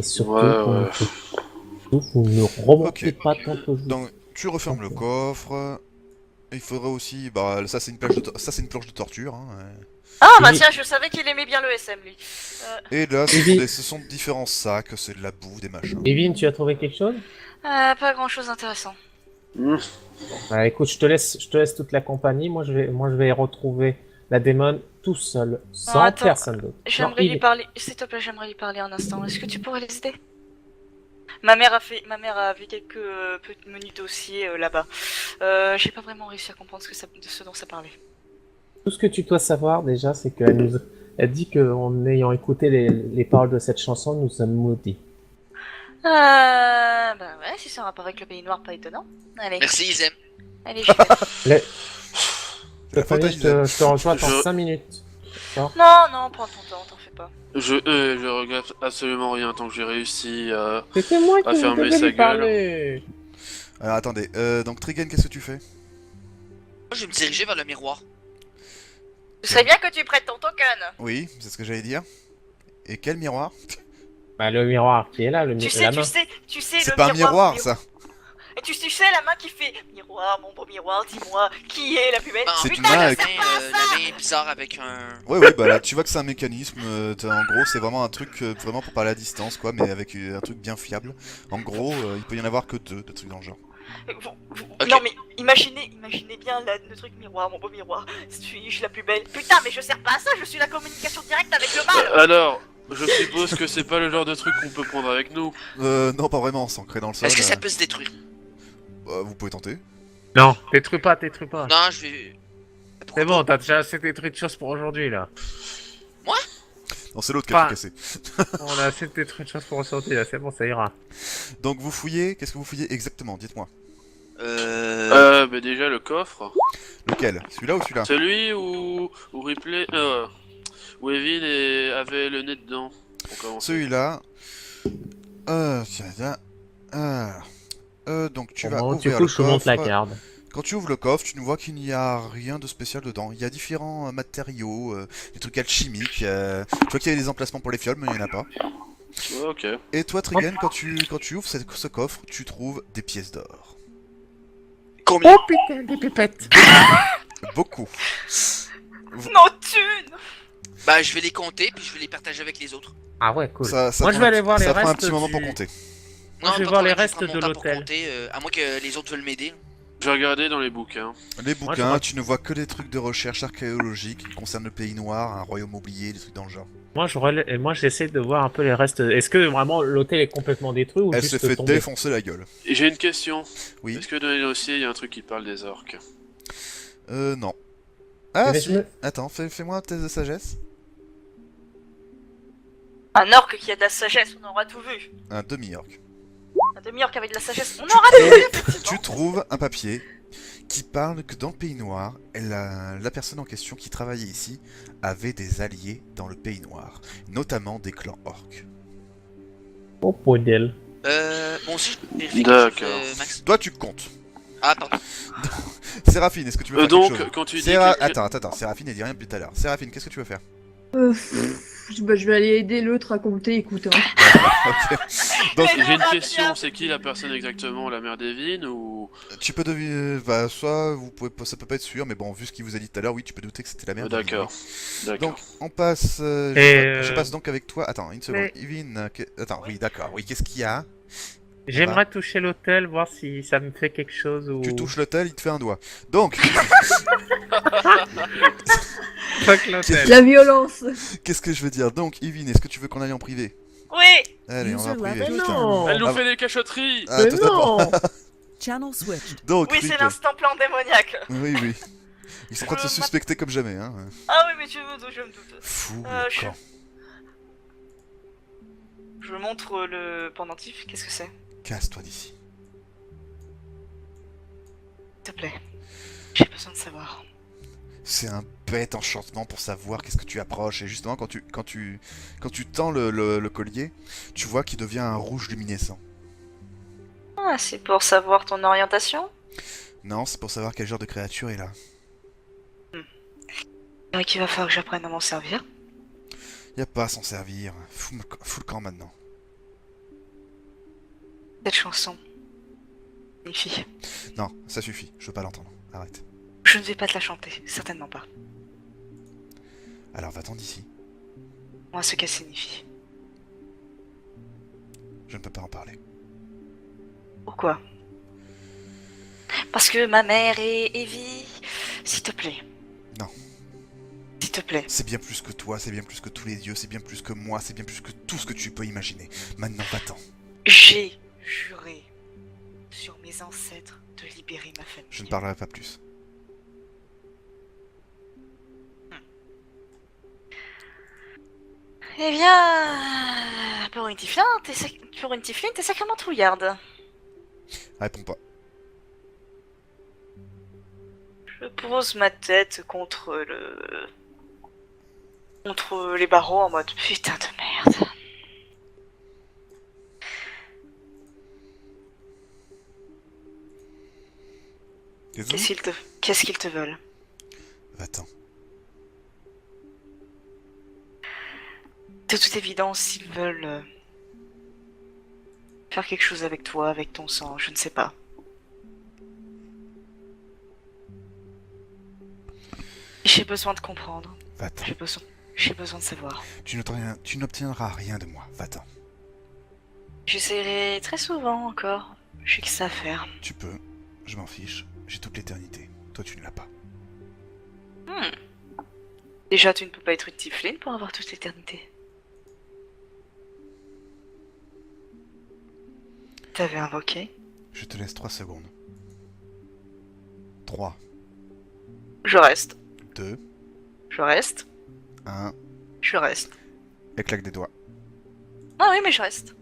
surtout, Ouais. vous ne remontez pas tant que vous. Donc, tu refermes le coffre. Il faudrait aussi, bah, ça c'est une planche de torture. Hein. Ah bah Oui. tiens, je savais qu'il aimait bien le SM lui. Et là, Oui. ce sont différents sacs, c'est de la boue, des machins. Evin, tu as trouvé quelque chose? Pas grand chose d'intéressant. Bah écoute, je te laisse toute la compagnie. Moi, je vais retrouver la démon tout seul, sans attends, personne d'autre. J'aimerais Non, lui Evin. parler, s'il te plaît, j'aimerais lui parler un instant. Est-ce que tu pourrais les aider? Ma mère a vu quelques petits menus dossiers là-bas. J'ai pas vraiment réussi à comprendre de ce dont ça parlait. Tout ce que tu dois savoir déjà, c'est elle dit qu'en ayant écouté les paroles de cette chanson, nous sommes maudits. Bah ouais, si c'est un rapport avec le pays noir, pas étonnant. Allez, Merci Isem. allez, j'y vais. La faute à Je te rejoins dans Je- 5 minutes. D'accord. Non, prends ton temps, t'en fais pas. Je regrette absolument rien tant que j'ai réussi à... C'était moi À qui fermer devais sa lui parler. Alors attendez, donc Trigun, qu'est-ce que tu fais? Moi je vais me diriger vers le miroir. Ce serait bien que tu prêtes ton token. Oui, c'est ce que j'allais dire. Et quel miroir? Bah le miroir qui est là, Tu la sais, main. C'est le pas un miroir, ça. Et tu sais la main qui fait miroir, mon beau miroir, dis-moi, qui est la plus belle? Bah, C'est Putain, une main je avec- sais pas la ça. main est bizarre avec un... Ouais, bah là, tu vois que c'est un mécanisme. En gros, c'est vraiment un truc vraiment pour parler à distance, quoi, mais avec un truc bien fiable. En gros, il peut y en avoir que deux de trucs dans le genre. Ok. Non mais imaginez bien le truc miroir, mon beau miroir. Suis-je la plus belle? Putain, mais je sers pas à ça, je suis la communication directe avec le mal. Alors, je suppose que c'est pas le genre de truc qu'on peut prendre avec nous. Non, pas vraiment, s'ancrer dans le sol. Est-ce que ça peut se détruire? Vous pouvez tenter. Non, détruis pas. Non, je vais... C'est bon, t'as déjà assez détruit de choses pour aujourd'hui là. Non, c'est l'autre qui a Enfin. tout cassé. On a assez détruit de choses pour aujourd'hui là, c'est bon, ça ira. Donc vous fouillez, qu'est-ce que vous fouillez exactement? Dites-moi. Bah déjà le coffre. Lequel? Celui-là ou celui-là? Celui où Ripley... où Evin avait le nez dedans. Pour commencer. Celui-là. Tiens, donc tu vas Bon, du ouvrir coup, le je te montre la coffre. garde. Quand tu ouvres le coffre, tu ne vois qu'il n'y a rien de spécial dedans. Il y a différents matériaux, des trucs alchimiques. Tu vois qu'il y avait des emplacements pour les fioles, mais il n'y en a pas. Ouais, ok. Et toi, Trigun, quand tu ouvres ce coffre, tu trouves des pièces d'or. Combien? Oh putain, des pépettes. Beaucoup. Non, thune. Bah je vais les compter puis je vais les partager avec les autres. Ah ouais, cool. Ça Moi, je prend vais un aller petit- voir les Ça prend un restes petit moment du- pour compter. Moi, je vais pas voir les problème, restes prends mon de temps pour l'hôtel. compter, à moins que les autres veulent m'aider. Je vais regarder dans les bouquins. Les Moi, bouquins, je- tu ne vois que des trucs de recherche archéologique qui concernent le pays noir, un royaume oublié, des trucs dans le genre. Moi, j'essaie de voir un peu les restes. Est-ce que vraiment l'hôtel est complètement détruit ou Elle juste s'est fait tombé? défoncer la gueule. Et j'ai une question. Oui. Est-ce que dans les dossiers, il y a un truc qui parle des orques? Non. Ah, Mais si. Attends, fais-moi un test de sagesse. Un orc qui a de la sagesse, on aura tout vu. Un demi-orc. Un demi-orc avec de la sagesse, on aura tout vu, effectivement. Tu trouves un papier qui parle que dans le pays noir, la personne en question qui travaillait ici avait des alliés dans le pays noir, notamment des clans orques. Oh, podel. Bon si je vérifie D'accord. quelque chose, Max. Toi, tu comptes. Ah pardon. Séraphine, est-ce que tu veux faire Donc, quelque chose quand tu dis... que- Attends, Séraphine, elle dit rien depuis tout à l'heure. Séraphine, qu'est-ce que tu veux faire? Je vais aller aider l'autre à compter, écoute. Hein. Ok. Donc, Mais J'ai une non, question, bien. c'est qui la personne exactement? La mère d'Evin ou... tu peux deviner, bah, soit ça peut pas être sûr, mais bon, vu ce qu'il vous a dit tout à l'heure, oui, tu peux douter que c'était la merde. D'accord. D'accord. Donc, on passe. Je passe donc avec toi. attends, une seconde. mais- Yvin, attends, oui, d'accord. Oui, qu'est-ce qu'il y a? J'aimerais toucher l'hôtel, voir si ça me fait quelque chose ou. Tu touches l'hôtel, il te fait un doigt. Donc, Fuck l'hôtel. La violence. qu'est-ce que je veux dire? Donc, Yvin, est-ce que tu veux qu'on aille en privé? Oui. Allez, on va en User privé. left. Mais putain. non. Elle nous Ah, fait des cachotteries! Ah, Mais totalement. non. Channel switched. Donc, Oui, Rick, c'est l'instant plan démoniaque. oui. Ils sont en train de se suspecter comme jamais, hein. Ah oui, mais je me doute. Fou, je- le camp. Je montre le pendentif, qu'est-ce que c'est? Casse-toi d'ici. S'il te plaît. J'ai besoin de savoir. C'est un bête enchantement pour savoir qu'est-ce que tu approches. Et justement, quand tu tends le collier, tu vois qu'il devient un rouge luminescent. Ah, c'est pour savoir ton orientation? Non, c'est pour savoir quel genre de créature est là. Donc il va falloir que j'apprenne à m'en servir. Y a pas à s'en servir. Fous le camp maintenant. Cette chanson. Signifie. Non, ça suffit, je veux pas l'entendre. Arrête. Je ne vais pas te la chanter, certainement pas. Alors va-t'en d'ici. Moi, ce qu'elle signifie. Je ne peux pas en parler. Pourquoi? Parce que ma mère et Evie... S'il te plaît. Non. S'il te plaît. C'est bien plus que toi, c'est bien plus que tous les dieux, c'est bien plus que moi, c'est bien plus que tout ce que tu peux imaginer. Maintenant, va-t'en. J'ai juré sur mes ancêtres de libérer ma famille. Je ne parlerai pas plus. Eh bien... Pour une tiefling, t'es sacrément trouillarde. Réponds pas. Je pose ma tête contre les barreaux en mode putain de merde. Désolé. Qu'est-ce qu'ils te veulent? Va-t'en. De toute évidence, ils veulent faire quelque chose avec toi, avec ton sang, je ne sais pas. J'ai besoin de comprendre. Va-t'en. J'ai besoin de savoir. Tu n'obtiendras rien de moi. Va-t'en. J'essaierai très souvent encore. J'ai que ça à faire. Tu peux. Je m'en fiche. J'ai toute l'éternité. Toi, tu ne l'as pas. Déjà, tu ne peux pas être une tiefling pour avoir toute l'éternité. T'avais invoqué? Je te laisse 3 secondes. 3, Je reste. 2, Je reste. 1. Je reste. Et claque des doigts. Ah oui, mais je reste.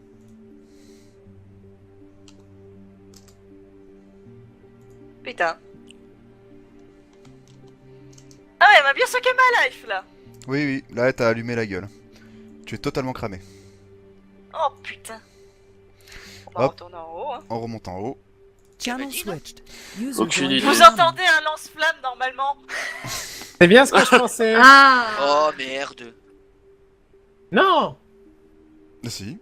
Putain. Ah ouais, elle m'a bien soqué ma life, là. Oui, oui. Là, t'as allumé la gueule. Tu es totalement cramé. Oh, putain. On va Hop. retourner en haut, hein. On remonte en haut. Channel dit, non? switched. User Aucune joined idée. your Vous channel. entendez un lance-flamme, normalement? C'est bien ce que je pensais. Ah Oh merde. Non, Ah, si.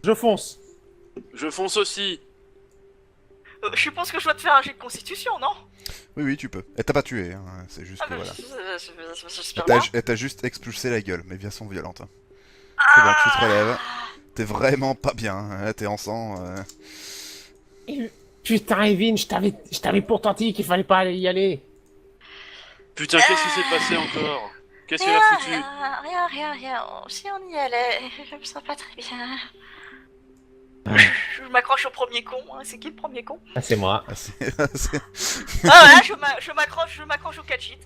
je fonce. Je fonce aussi. Je pense que je dois te faire un jet de constitution, non? Oui, oui, tu peux. Elle t'a pas tué, hein. C'est juste que Ah, voilà. j'espère Elle bien. t'a- Elle t'a juste expulsé la gueule, mais de façon violente. Hein. C'est bon, tu te relèves. T'es vraiment pas bien. Hein. Là, t'es en sang. Putain, Evin, je t'avais pourtant dit qu'il fallait pas y aller. Putain, qu'est-ce qui s'est passé encore? Qu'est-ce qu'elle a foutu? Rien. Si on y allait, je me sens pas très bien. Ah. Je m'accroche au premier con, hein. C'est qui le premier con? Ah, c'est moi. Ah, c'est Ah ouais, je m'accroche au catchit.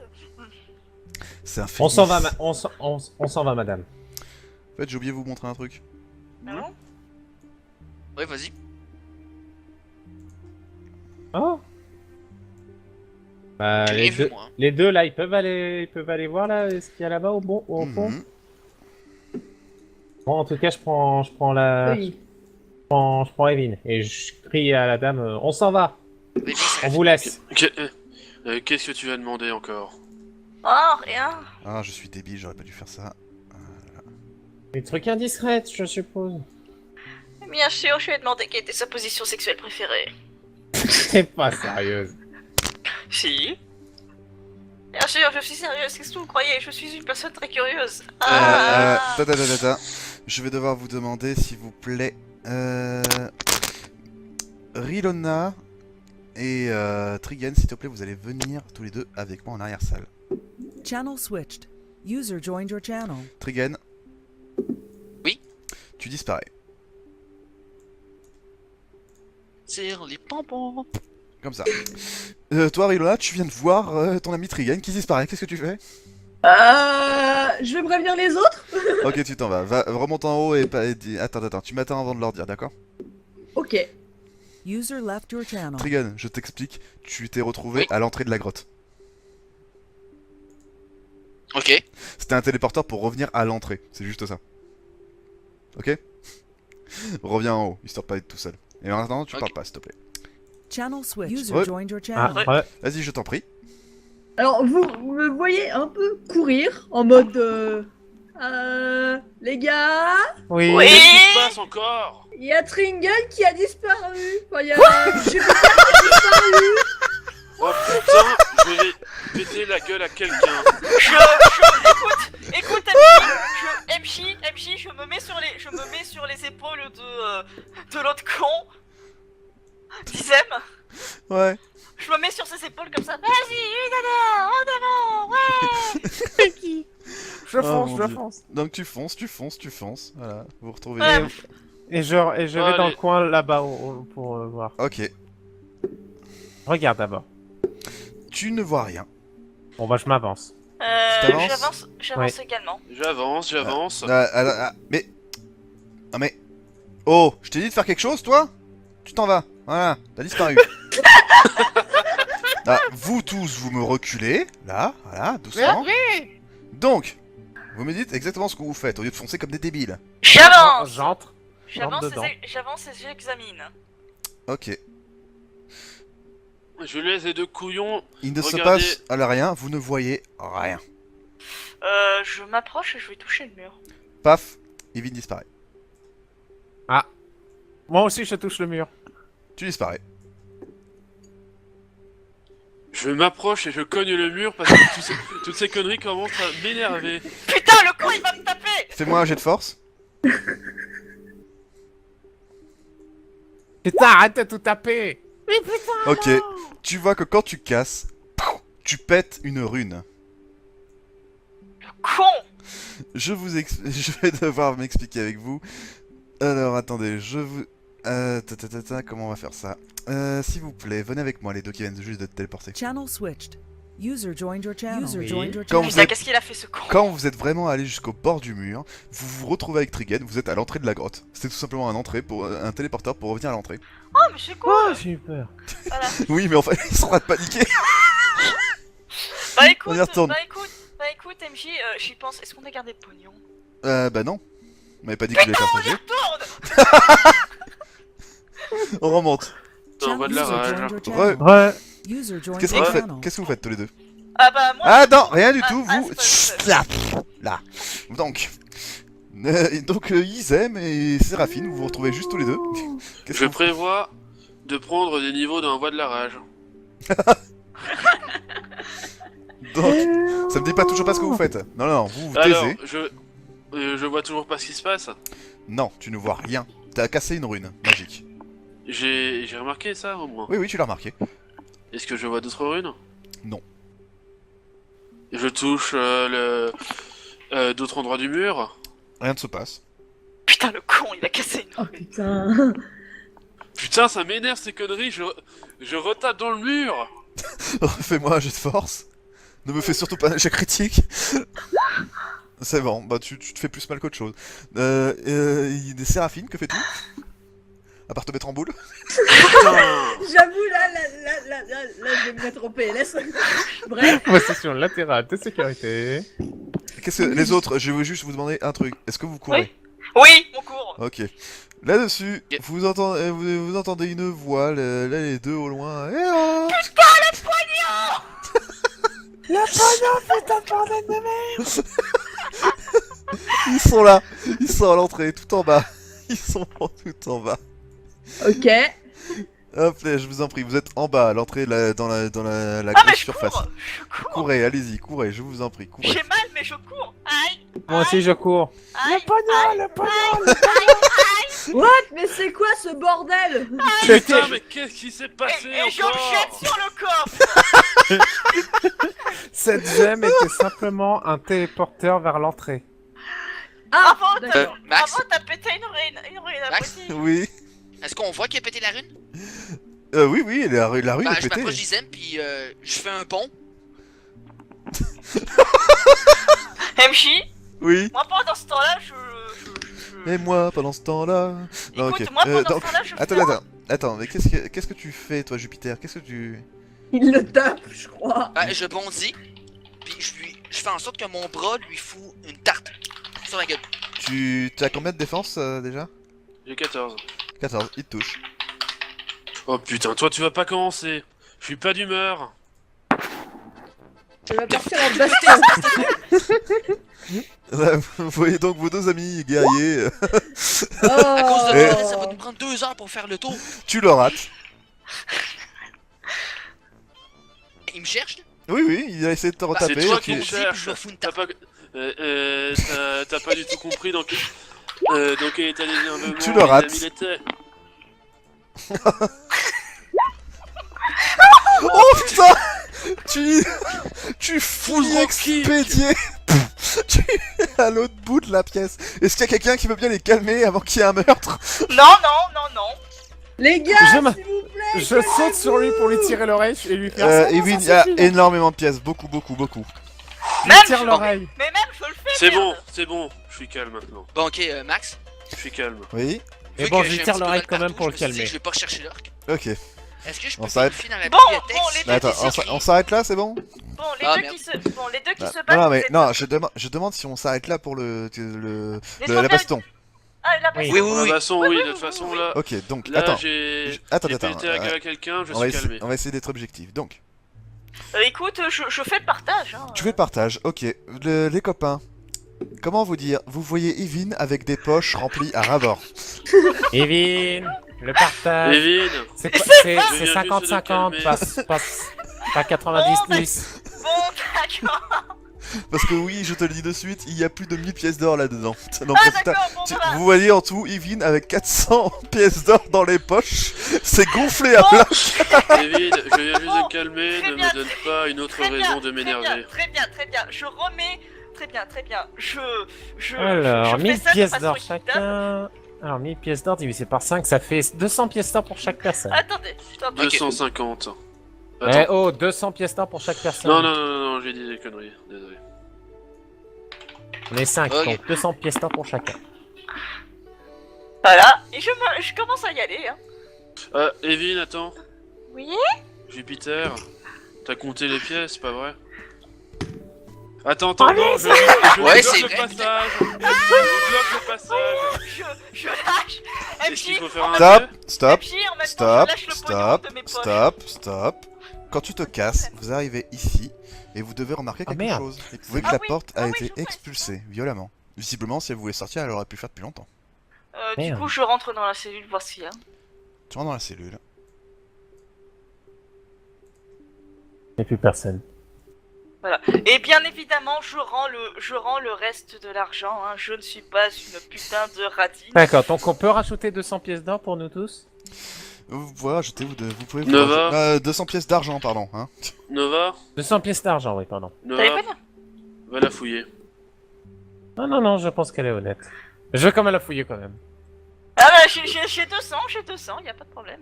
c'est un On s'en va, féminisme. on s'en va, madame. En fait, j'ai oublié de vous montrer un truc. Ah bon? Ouais, vas-y. Oh. Bah, J'ai les rien vu, deux, moi. Hein. les deux là, ils peuvent aller voir là ce qu'il y a là-bas au fond. Mhm. Bon, en tout cas, je prends Oui. je prends Evin et je crie à la dame, on s'en va, Mais ça on vous laisse. Qu'est-ce que tu vas demander encore? Oh, rien. Ah, je suis débile, j'aurais pas dû faire ça. Des trucs indiscrets, je suppose. Bien sûr, je lui ai demandé quelle était sa position sexuelle préférée. C'est pas sérieuse. Si. Bien sûr, je suis sérieuse, qu'est-ce que vous croyez? Je suis une personne très curieuse. Ah. Ta. Je vais devoir vous demander, s'il vous plaît, Rilona et Trigen, s'il te plaît, vous allez venir tous les deux avec moi en arrière-salle. Channel switched. User joined your channel. Trigen. Oui. Tu disparais. Tire les pompons. Comme ça. Toi, Rilona, tu viens de voir ton ami Trigen qui disparaît. Qu'est-ce que tu fais? Je vais prévenir les autres. Ok, tu t'en vas. Remonte en haut et attends. Tu m'attends avant de leur dire, d'accord? Ok. User left your channel. Trigen, je t'explique. Tu t'es retrouvé Oui. à l'entrée de la grotte. Ok. C'était un téléporteur pour revenir à l'entrée. C'est juste ça. Ok? Reviens en haut, histoire de pas être tout seul. Et en attendant, tu Ok. parles pas, s'il te plaît. Channel switched. User Ouais. joined your Ah, channel. ouais. Vas-y, je t'en prie. Alors, vous me voyez un peu courir en mode. Les gars. Oui. Oui. Qu'est-ce qui se passe encore? Il y a Tringle qui a disparu. Enfin, il y a Jupiter qui a disparu. Oh putain, je vais péter la gueule à quelqu'un. Écoute, MJ, je me mets sur les épaules de l'autre con. Dizem, Ouais. je me mets sur ses épaules comme ça. Vas-y, en avant, ouais. Je Oh, fonce, mon je Dieu. fonce. Donc tu fonces. Voilà, vous vous retrouvez. Ouais. Et je vais dans Allez. le coin là-bas pour voir. Ok. Regarde d'abord. Tu ne vois rien. Bon bah je m'avance. t'avances J'avance également. J'avance. Mais. Ah mais. Oh, je t'ai dit de faire quelque chose, toi? Tu t'en vas. Voilà, t'as disparu. Vous tous, vous me reculez. Là, voilà, doucement. Donc, vous me dites exactement ce que vous faites au lieu de foncer comme des débiles. J'avance. J'entre. J'avance dedans. et j'examine. Ok. Je laisse les deux couillons. Il ne se Regardez. passe rien, vous ne voyez rien. Je m'approche et je vais toucher le mur. Paf, Evin disparaît. Moi aussi je touche le mur. Tu disparais. Je m'approche et je cogne le mur parce que toutes ces conneries commencent à m'énerver. Putain, le con, il va me taper. Fais-moi un jet de force. Putain, arrête de tout taper. Ok. Tu vois que quand tu casses, tu pètes une rune. Con. Je vais devoir m'expliquer avec vous. Alors, attendez, comment on va faire ça? S'il vous plaît, venez avec moi, les deux qui viennent juste de te téléporter. Channel switched. User joined your channel. User Oui. joined your Quand channel. vous Putain, êtes- qu'est-ce qu'il a fait ce con? Quand vous êtes vraiment allé jusqu'au bord du mur, vous vous retrouvez avec Trigen, vous êtes à l'entrée de la grotte. C'est tout simplement un téléporteur pour revenir à l'entrée. Oh, mais c'est cool. Oh, j'ai eu peur. Voilà. Oui, mais en fait, ils sont en train de paniquer. Bah écoute, On y retourne. bah écoute, MJ, j'y pense. Est-ce qu'on a gardé le pognon? Bah non. On m'avait pas dit que je l'avais On y partagé. retourne. On remonte. On voit de la User rage. joined your channel. Ouais. User joined Qu'est-ce que your vous faites channel. Qu'est-ce que vous faites tous les deux? Ah bah moi. Ah non, rien du tout, Ah, vous... c'est pas- Chut, là. Donc... Izem et Séraphine, vous vous retrouvez juste tous les deux. Qu'est-ce Je que vous faites? prévois de prendre des niveaux d'un voie de la rage. Donc, ça me dit pas toujours pas ce que vous faites. Non, non, vous vous Alors, taisez. je vois toujours pas ce qui se passe. Non, tu ne vois rien. T'as cassé une rune magique. J'ai remarqué ça au moins. Oui, oui, tu l'as remarqué. Est-ce que je vois d'autres runes? Non. Je touche d'autres endroits du mur. Rien ne se passe. Putain, le con, il a cassé une. Oh putain. Putain, ça m'énerve ces conneries. Je retape dans le mur. Fais-moi un jet de force. Ne me fais surtout pas un jet critique. C'est bon, bah tu te fais plus mal qu'autre chose. Des Séraphines, que fais-tu? À part te mettre en boule? Putain. J'avoue, là, je vais me mettre au PLS. Bref. Moi c'est sur le latéral de sécurité. Qu'est-ce que les autres? Je veux juste vous demander un truc. Est-ce que vous courez? Oui, mon cours. Ok. Là-dessus, Ok. vous entendez une voix, là les deux au loin. Eh oh Ils sont là, ils sont à l'entrée, tout en bas. Ils sont tout en bas. Ok. Hop là, je vous en prie, vous êtes en bas, à l'entrée dans la Ah, mais grosse je surface. cours. Je cours. Courez, allez-y, courez, je vous en prie, courez. J'ai mal, mais je cours. Aïe. Moi aussi je cours. Aïe. Le pognon. What? Mais c'est quoi ce bordel? Putain, mais qu'est-ce qui s'est passé Et je me encore? jette sur le coffre. Cette gemme était simplement un téléporteur vers l'entrée. Ah, Avant, d'accord. Max, t'as pété une rune à Max petit. Oui. est-ce qu'on voit qu'il a pété la rune? Oui, oui, la rue Bah, est je pétée. m'approche d'Izem, puis je fais un pont. MJ, Oui. moi pendant ce temps-là, Et moi, pendant ce temps-là... Non, Écoute, ok. moi pendant donc, ce temps-là, je Attends, mais qu'est-ce que tu fais, toi, Jupiter? Qu'est-ce que tu... Il le tape, je crois. Bah, je bondis, puis je fais en sorte que mon bras lui fout une tarte sur la gueule. Tu as combien de défense, déjà? J'ai 14. 14, il te touche. Oh putain, toi tu vas pas commencer. Je suis pas d'humeur. Je vais partir en baston. Là, vous voyez donc vos deux amis guerriers, Oh. À cause de Eh. toi, ça va nous prendre 2 heures pour faire le tour. tu le rates. Il me cherche, là? Oui, il a essayé de te retaper. c'est toi et qui tu- me Puis je vais foutre une T'as tarte. pas... t'as pas du tout compris dans quel état d'énervement Tu le rates. il était. Oh putain. Tu Full fouilles rock kick. expédier. Tu es à l'autre bout de la pièce. Est-ce qu'il y a quelqu'un qui veut bien les calmer avant qu'il y ait un meurtre? Non. Les gars, Je m'a- s'il vous plaît. Je saute sur lui pour lui tirer l'oreille et lui faire ça. Evin, il y a énormément de pièces, beaucoup. Je Même, lui tire l'oreille. Mais même, je le fais. C'est merde. bon, je suis calme maintenant. Bon, ok, Max. Je suis calme. Oui, Mais vu bon, que je lui j'ai un tire petit peu l'oreille mal quand même partout, pour le je me suis dit, calmer. Je vais pas rechercher l'orque. ok. Est-ce que je On peux s'arrête. vérifier dans la Bon, bibliothèque bon, si les il y a deux Attends, des écrits? on s'arrête là, c'est bon? Bon, les Ah, deux merde. qui se Ah, battent. non, vous mais êtes- non, je demande si on s'arrête là pour Les la trois baston. Ah, la Oui. baston. Oui, Pour la oui. façon, Oui, oui, oui, de toute oui, façon, oui. là... Ok, donc, Là, attends. j'ai Attends, pété la gueule à quelqu'un, je on va, suis calmé. on va essayer d'être objectif. Donc, Écoute, je fais le partage. Hein. tu fais le partage, ok. Les copains, comment vous dire? Vous voyez Evin avec des poches remplies à ras bord. Evin, le partage. Evin, C'est quoi- Je viens c'est juste 50-50, de pas 90-10. Bon, d'accord. Parce que oui, je te le dis de suite, il y a plus de 1000 pièces d'or là-dedans. Donc, Ah, t'as- d'accord, bon, voilà. vous voyez en tout Evin avec 400 pièces d'or dans les poches. C'est gonflé à plat. Evin, je viens juste Bon, de calmer, très ne bien, me donne pas une autre Très bien, raison de très m'énerver. Très bien. Je remets. Très bien. Je Alors, fais 1000 ça de pièces façon d'or équitable. chacun. Alors, 1000 pièces d'or divisé par 5, ça fait 200 pièces d'or pour chaque personne. Attendez, stop. 250. Eh Attends. oh, 200 pièces d'or pour chaque personne. Non, j'ai dit des conneries, désolé. On est 5, Ok. donc 200 pièces d'or pour chacun. Voilà. Et je commence à y aller. Hein. Evin, attends. Oui. Jupiter, t'as compté les pièces, pas vrai? Attends, Allez, non, je Ouais, bloque c'est le vrai. passage. Je bloque le passage. Je lâche. Est-ce qu'il faut faire un Stop, jet? stop, MJ, en même temps, stop, je lâche le pognon stop, de mes poches. stop. Quand tu te casses, vous arrivez ici et vous devez remarquer Ah, quelque merde. chose. Vous voyez que Ah la oui, porte ah a oui, été je vois. expulsée violemment. Visiblement, si elle voulait sortir, elle aurait pu faire depuis longtemps. Du Merde. coup, je rentre dans la cellule voir s'il y a. Tu rentres dans la cellule. Il n'y a plus personne. Et bien évidemment, je rends le reste de l'argent. Hein. Je ne suis pas une putain de radine. D'accord, donc on peut rajouter 200 pièces d'or pour nous tous? Vous pouvez rajouter, vous pouvez... Nova. 200 pièces d'argent, pardon. Hein. Nova, 200 pièces d'argent, oui, pardon. T'avais Nova, pas dit? va la fouiller. Non, je pense qu'elle est honnête. Je vais quand même la fouiller quand même. Ah bah j'ai 200, y a pas de problème.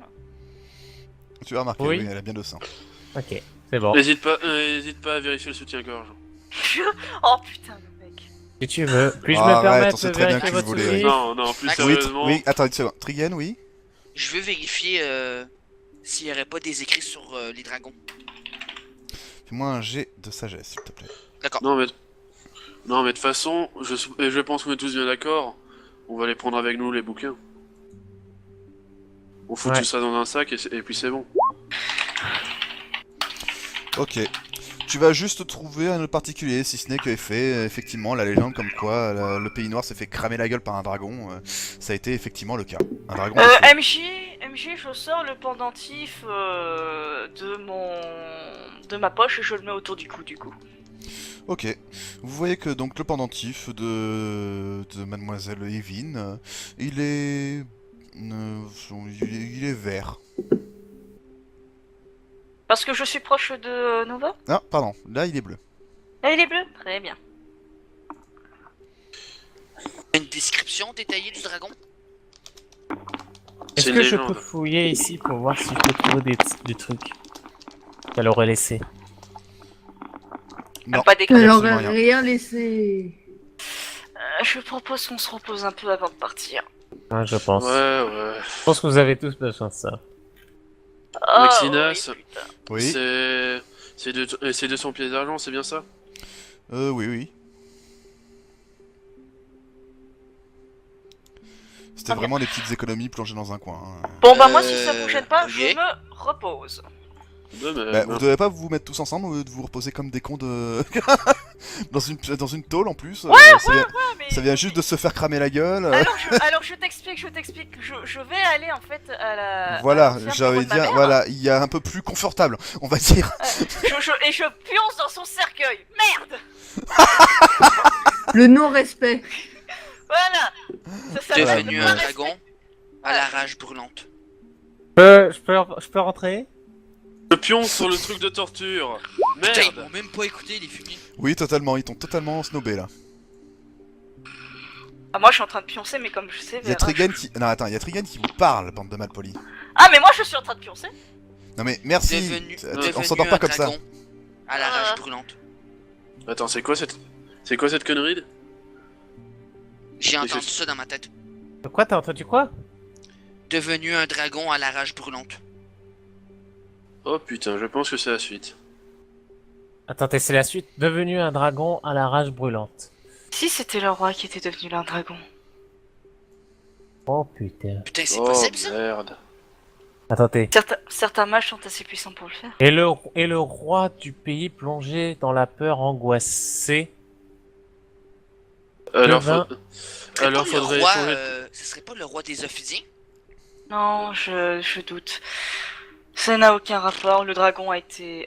Tu as remarqué, Oui. oui, elle a bien 200. Ok, c'est bon. N'hésite pas à vérifier le soutien-gorge. Oh putain, le mec. Si tu veux. Puis-je Ah, me arrête, permettre on sait de très bien vérifier que tu votre voulais, souvenir? Non, plus Max, sérieusement. Oui, attends une seconde. Trigen, oui. Je veux vérifier s'il n'y aurait pas des écrits sur les dragons. Fais-moi un jet de sagesse, s'il te plaît. D'accord. Non, mais de toute façon, je pense qu'on est tous bien d'accord. On va les prendre avec nous, les bouquins. On fout Ouais. tout ça dans un sac et puis c'est bon. Ok. Tu vas juste trouver un autre particulier, si ce n'est que effectivement, la légende comme quoi le pays noir s'est fait cramer la gueule par un dragon, ça a été effectivement le cas. Un dragon de feu. MJ, je sors le pendentif de ma poche et je le mets autour du cou, du coup. Ok. Vous voyez que donc le pendentif de Mademoiselle Evin, il est vert. Parce que je suis proche de Nova. Ah, pardon, là il est bleu. Ah, il est bleu. Très bien. Une description détaillée du dragon? Est-ce C'est que une je légende. peux fouiller ici pour voir si je peux trouver des trucs qu'elle aurait laissé? Non. Pas d'écrit. Elle absolument aurait rien. rien laissé. Je propose qu'on se repose un peu avant de partir. Ouais, je pense. Ouais. Je pense que vous avez tous besoin de ça. Ah, Maxinas, oui, putain. Oui. c'est 200 pièces d'argent, c'est bien ça? Oui. C'était vraiment des petites économies plongées dans un coin. Hein. Bon bah moi si ça vous gêne pas, ok. je me repose. De même. Bah, vous devez pas vous mettre tous ensemble au lieu de vous reposer comme des cons de... dans une tôle en plus. mais... Ça vient juste de se faire cramer la gueule. Alors je t'explique. Je vais aller en fait à la. Voilà, à l'ancien j'avais bureau de ma dit, mère. voilà, il y a un peu plus confortable, on va dire. Et je pionce dans son cercueil. Merde. Le non-respect. Voilà. Ça s'appelle Devenu le un non-respect. dragon à la rage brûlante. Je peux rentrer? Le pion sur le truc de torture. Putain, ils Merde. m'ont même pas écouté, les fumiers. Oui, totalement, ils t'ont totalement snobé là. Ah, moi je suis en train de pioncer, mais comme je sais. Il y a Trigan qui... Non, attends, il y a Trigan qui vous parle, bande de malpolis. Ah, mais moi je suis en train de pioncer. Non mais merci, Devenu on s'endort pas un comme ça. dragon à la rage brûlante. Attends, c'est quoi cette connerie? J'ai Et entendu c'est- ça dans ma tête. Quoi, t'as entendu quoi? Devenu un dragon à la rage brûlante. Oh putain, je pense que c'est la suite. Attendez, c'est la suite. Devenu un dragon à la rage brûlante. Si c'était le roi qui était devenu un dragon. Oh putain. Putain, c'est Oh possible ça? merde. Attendez. Certains mages sont assez puissants pour le faire. Et le roi du pays plongé dans la peur angoissée. Alors, Devin- Alors Ce serait pas faudrait le roi, changer. ce serait pas le roi des Ophidiens? Non, je doute. Ça n'a aucun rapport, le dragon a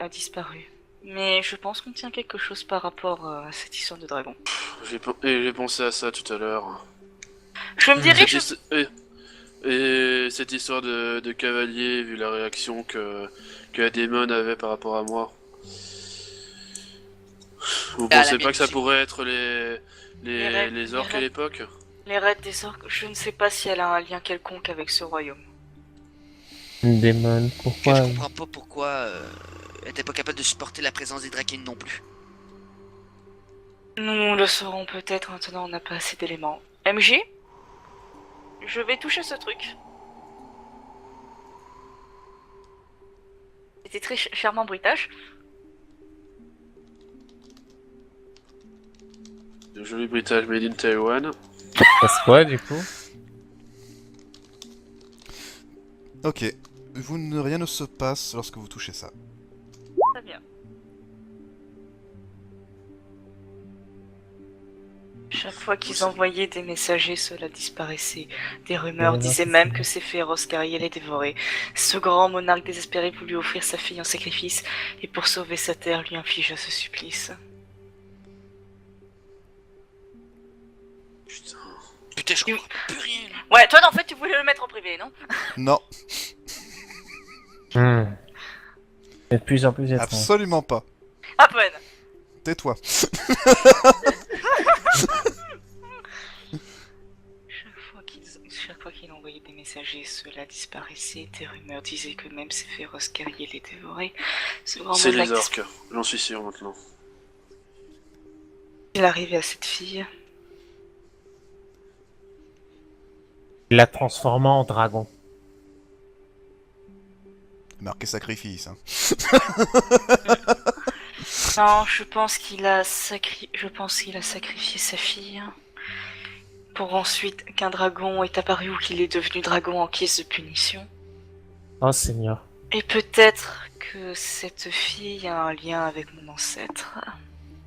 disparu. Mais je pense qu'on tient quelque chose par rapport à cette histoire de dragon. J'ai pensé à ça tout à l'heure. Je me dirige... Et cette histoire de cavalier, vu la réaction que la démon avait par rapport à moi. Vous À la pensez pas que ça médecine. pourrait être les orques les à l'époque? Les raids des orques, je ne sais pas si elle a un lien quelconque avec ce royaume. Une démon, Que pourquoi? je comprends pas pourquoi elle était pas capable de supporter la présence des Drakines non plus. Nous le saurons peut-être maintenant, on n'a pas assez d'éléments. MJ? Je vais toucher ce truc. C'était très charmant bruitage. Le joli bruitage made in Taiwan. Passe quoi du coup? Ok, rien ne se passe lorsque vous touchez ça. Très bien. Chaque fois qu'ils envoyaient des messagers, cela disparaissait. Des rumeurs disaient même que ces féroces guerriers les dévoraient. Ce grand monarque désespéré voulut offrir sa fille en sacrifice, et pour sauver sa terre, lui infligea ce supplice. Putain. Putain, je comprends plus rien là. Ouais, toi en fait tu voulais le mettre en privé, non? Non, C'est de plus en plus étrange. absolument pas. À peine. Tais-toi. Chaque fois qu'il envoyait des messagers, cela disparaissait. Des rumeurs disaient que même ces féroces guerriers les dévoraient. Ce grand C'est monarque les orques, j'en suis sûr maintenant. il arrivait à cette fille. Il la transforma en dragon. Marqué sacrifice. Hein. Non, je pense qu'il a sacrifié sa fille. Pour ensuite qu'un dragon est apparu ou qu'il est devenu dragon en guise de punition. Oh Seigneur. Et peut-être que cette fille a un lien avec mon ancêtre.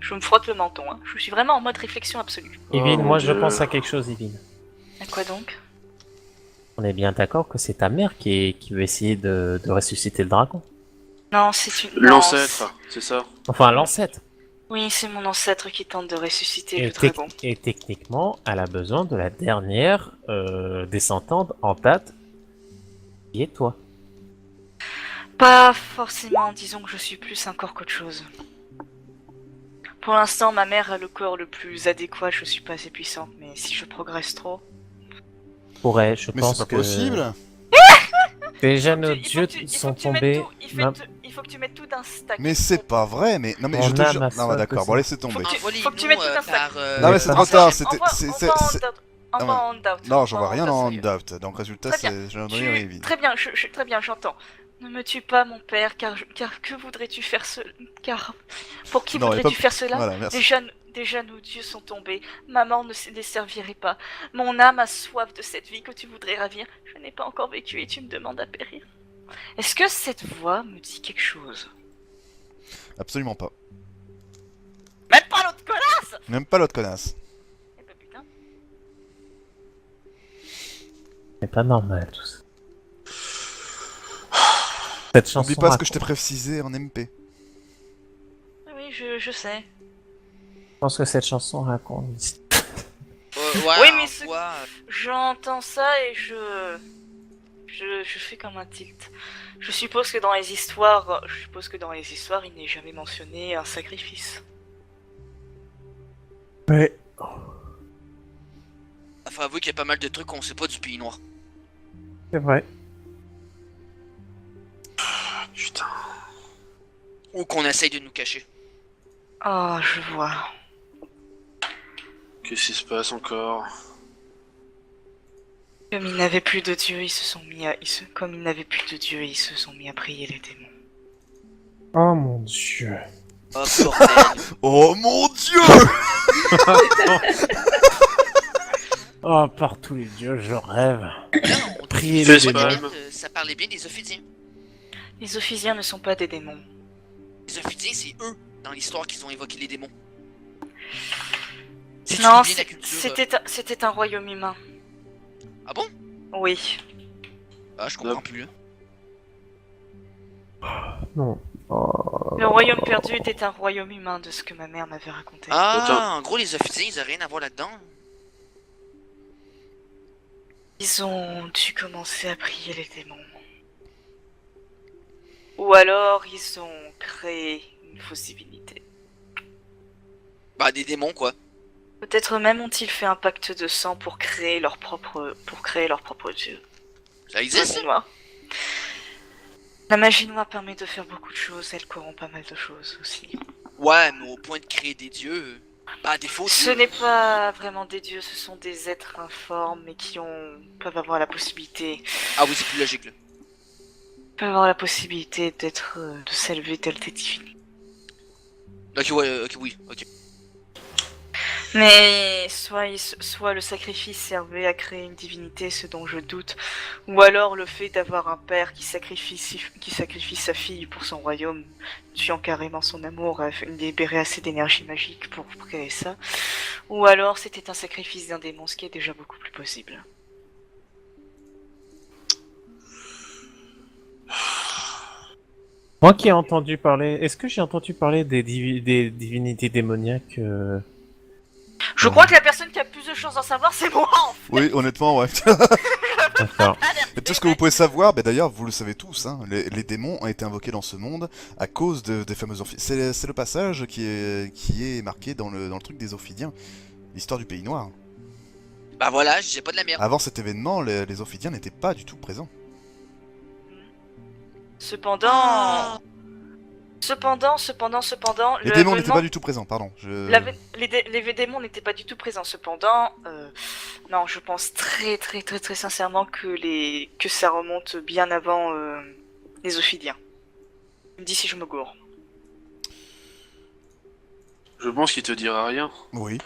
Je me frotte le menton, hein. Je suis vraiment en mode réflexion absolue. Yvine, Oh, moi mon je Dieu. pense à quelque chose, Yvine. À quoi donc? On est bien d'accord que c'est ta mère qui veut essayer de ressusciter le dragon. Non, c'est une... L'ancêtre, c'est ça. Enfin, l'ancêtre. Oui, c'est mon ancêtre qui tente de ressusciter Et, le dragon. et techniquement, elle a besoin de la dernière descendante en date, qui est toi. Pas forcément, disons que je suis plus un corps qu'autre chose. Pour l'instant, ma mère a le corps le plus adéquat, je suis pas assez puissante, mais si je progresse trop... Pourrait, je Mais pense c'est pas que possible. déjà nos Il faut dieux que tu- il faut sont que tu mettes tombés. tout- il faut que tu mettes tout d'un stack. Mais c'est pas vrai, mais non mais Mon je te âme jure. a Non soif bah de d'accord, sang. bon laissez tomber. Faut que tu mettes tout un sac. Non mais c'est trop Envoie- tard, c'était c'est Envoie en doubt. non, j'en vois rien en sérieux. doubt. Donc résultat Très bien. c'est j'ai entendu Evie. Très bien, très bien, j'entends. Ne me tue pas, mon père, car que voudrais-tu faire car pour qui Non, y a voudrais-tu pas- faire cela? Voilà, merci. Déjà nos dieux sont tombés. Ma mort ne se desservirait pas. Mon âme a soif de cette vie que tu voudrais ravir. Je n'ai pas encore vécu et tu me demandes à périr. Est-ce que cette voix me dit quelque chose? Absolument pas. Même pas l'autre connasse! Même pas l'autre connasse. Eh ben putain. C'est pas normal tout ça. Cette chanson. N'oublie pas ce que je t'ai raconte- précisé en MP. Oui, je sais. Je pense que cette chanson raconte. Ouais, Oui, mais en ce- voix, J'entends ça et je fais comme un tilt. Je suppose que dans les histoires, il n'est jamais mentionné un sacrifice. Ouais. faut avouer qu'il y a pas mal de trucs qu'on sait pas du Pays Noir. C'est vrai. Putain. Ou qu'on essaye de nous cacher. Ah, je vois. Qu'est-ce qui se passe encore? Comme ils n'avaient plus de dieu, ils se sont mis à... Comme ils n'avaient plus de dieu, ils se sont mis à prier les démons. Oh mon dieu. Oh bordel. Oh mon dieu! Oh, par tous les dieux, je rêve. Non, on Priez les ça, démons. ça parlait bien des Ophidiens. Les Ophidiens ne sont pas des démons. Les Ophidiens, c'est eux, dans l'histoire, qui ont évoqué les démons. Si tu Non, lis bien la culture, c'était un royaume humain. Ah bon? Oui. Ah, je comprends plus. Non. Oh. Le royaume perdu était un royaume humain de ce que ma mère m'avait raconté. Ah, Attends. en gros, les Ophidiens, ils ont rien à voir là-dedans. Ils ont dû commencer à prier les démons. Ou alors ils ont créé une fausse divinité. Bah, des démons, quoi. Peut-être même ont-ils fait un pacte de sang pour créer leur propre dieu. Ça existe? Magie noire. La magie noire permet de faire beaucoup de choses, elle corrompt pas mal de choses aussi. Ouais, mais au point de créer des dieux... Bah, des faux Ce dieux. n'est pas vraiment des dieux, ce sont des êtres informes mais qui peuvent avoir la possibilité Ah oui, c'est plus logique, là. d'être de s'élever tels des divinités. Ok, ouais, ok, oui, ok. Mais soit le sacrifice servait à créer une divinité, ce dont je doute, ou alors le fait d'avoir un père qui sacrifie sa fille pour son royaume, tuant carrément son amour, afin de libérer assez d'énergie magique pour créer ça, ou alors c'était un sacrifice d'un démon, ce qui est déjà beaucoup plus possible. Moi qui ai entendu parler. Est-ce que j'ai entendu parler des divinités démoniaques Je crois que la personne qui a plus de chances d'en savoir, c'est moi en fait. Oui, honnêtement, ouais. D'accord. Et tout ce que vous pouvez savoir, bah d'ailleurs, vous le savez tous, hein, les démons ont été invoqués dans ce monde à cause des fameux Ophidiens. C'est le passage qui est marqué dans le truc des Ophidiens, l'histoire du Pays Noir. Bah voilà, j'ai pas de la merde. Avant cet événement, les Ophidiens n'étaient pas du tout présents. Cependant, Ah. Les démons n'étaient pas du tout présents, pardon. Les démons n'étaient pas du tout présents. Cependant, non, je pense très sincèrement que ça remonte bien avant les Ophidiens. Je me dis si je me gourre. Je pense qu'il te dira rien. Oui.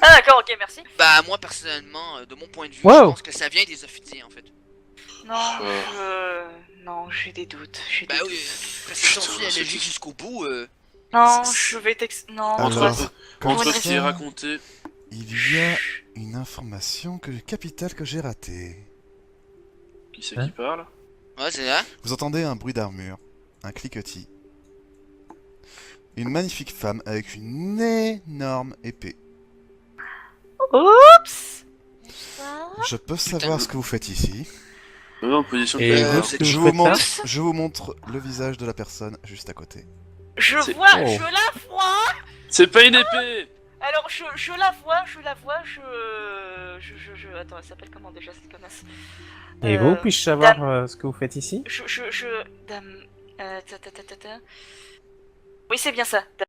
Ah d'accord, ok, merci. Bah moi personnellement, de mon point de vue, Wow. je pense que ça vient des Ophidiens en fait. Non, j'ai des doutes. Bah oui, parce que si on suit la logique jusqu'au bout, Non, C'est- je vais non. Alors, Entre, comme entre ça- ce qui est raconté, il y a une information capitale que j'ai ratée. qui c'est Hein qui parle? ouais c'est là. Vous entendez un bruit d'armure, un cliquetis. Une magnifique femme avec une énorme épée. Oups. Je peux savoir ce que vous faites ici. En position de Et peur. vous, c'est- ce que Je vous vous, faites là montre le visage de la personne juste à côté. Je C'est- vois, Oh. je la vois. C'est pas une épée! Alors je la vois, attends, elle s'appelle comment déjà cette connasse? Et vous, puis-je savoir ce que vous faites ici Dame, oui c'est bien ça, Dame